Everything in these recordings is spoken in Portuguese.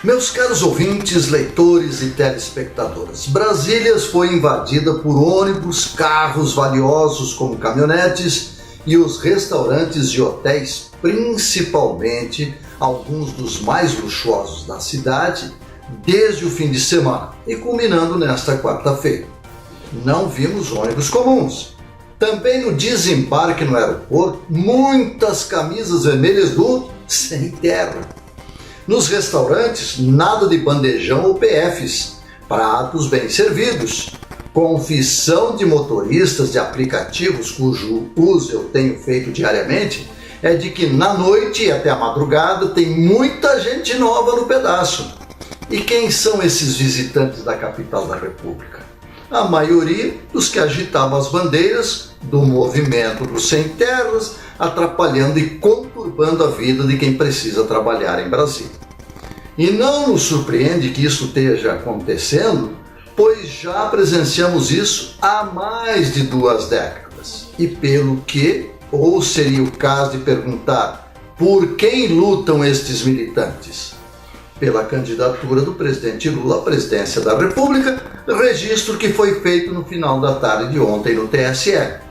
Meus caros ouvintes, leitores e telespectadores, Brasília foi invadida por ônibus, carros valiosos como caminhonetes e os restaurantes e hotéis, principalmente alguns dos mais luxuosos da cidade, desde o fim de semana e culminando nesta quarta-feira. Não vimos ônibus comuns. Também no desembarque no aeroporto, muitas camisas vermelhas do Sem Terra. Nos restaurantes, nada de bandejão ou PFs, pratos bem servidos. Confissão de motoristas de aplicativos cujo uso eu tenho feito diariamente é de que na noite e até a madrugada tem muita gente nova no pedaço. E quem são esses visitantes da capital da República? A maioria dos que agitavam as bandeiras do movimento dos Sem Terras, atrapalhando e conturbando a vida de quem precisa trabalhar em Brasília. E não nos surpreende que isso esteja acontecendo, pois já presenciamos isso há mais de 2 décadas. E pelo que, ou seria o caso de perguntar, por quem lutam estes militantes? Pela candidatura do presidente Lula à presidência da República, registro que foi feito no final da tarde de ontem no TSE.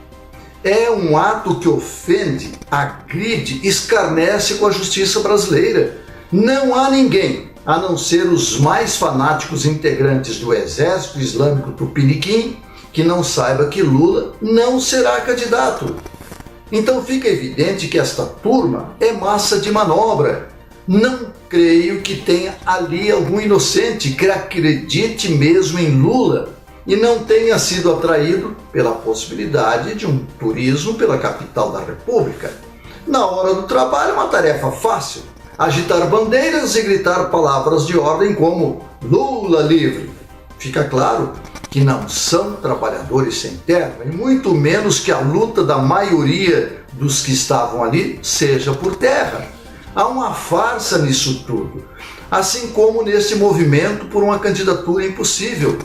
É um ato que ofende, agride, escarnece com a justiça brasileira. Não há ninguém, a não ser os mais fanáticos integrantes do Exército Islâmico Tupiniquim, que não saiba que Lula não será candidato. Então fica evidente que esta turma é massa de manobra. Não creio que tenha ali algum inocente que acredite mesmo em Lula e não tenha sido atraído pela possibilidade de um turismo pela capital da República. Na hora do trabalho, uma tarefa fácil: agitar bandeiras e gritar palavras de ordem como Lula livre. Fica claro que não são trabalhadores sem terra e muito menos que a luta da maioria dos que estavam ali seja por terra. Há uma farsa nisso tudo, assim como nesse movimento por uma candidatura impossível.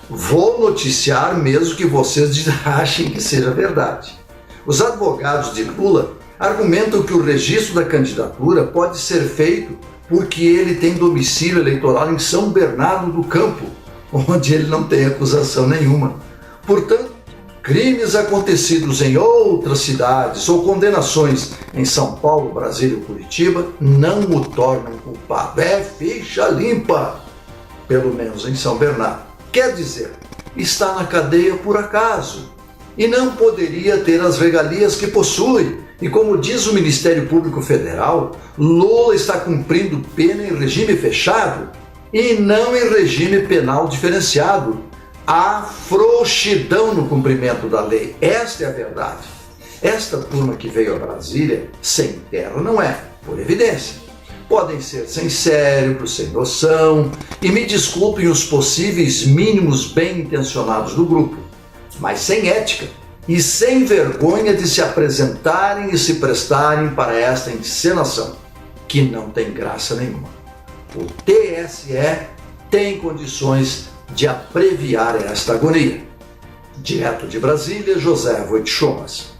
Vou noticiar mesmo que vocês achem que seja verdade. Os advogados de Lula argumentam que o registro da candidatura pode ser feito porque ele tem domicílio eleitoral em São Bernardo do Campo, onde ele não tem acusação nenhuma. Portanto, crimes acontecidos em outras cidades ou condenações em São Paulo, Brasília ou Curitiba não o tornam culpado. É ficha limpa, pelo menos em São Bernardo. Quer dizer, está na cadeia por acaso e não poderia ter as regalias que possui. E como diz o Ministério Público Federal, Lula está cumprindo pena em regime fechado e não em regime penal diferenciado. Há frouxidão no cumprimento da lei. Esta é a verdade. Esta turma que veio a Brasília sem terra não é, por evidência. Podem ser sem cérebro, sem noção, e me desculpem os possíveis mínimos bem intencionados do grupo, mas sem ética e sem vergonha de se apresentarem e se prestarem para esta encenação, que não tem graça nenhuma. O TSE tem condições de abreviar esta agonia. Direto de Brasília, José Wojtchomas.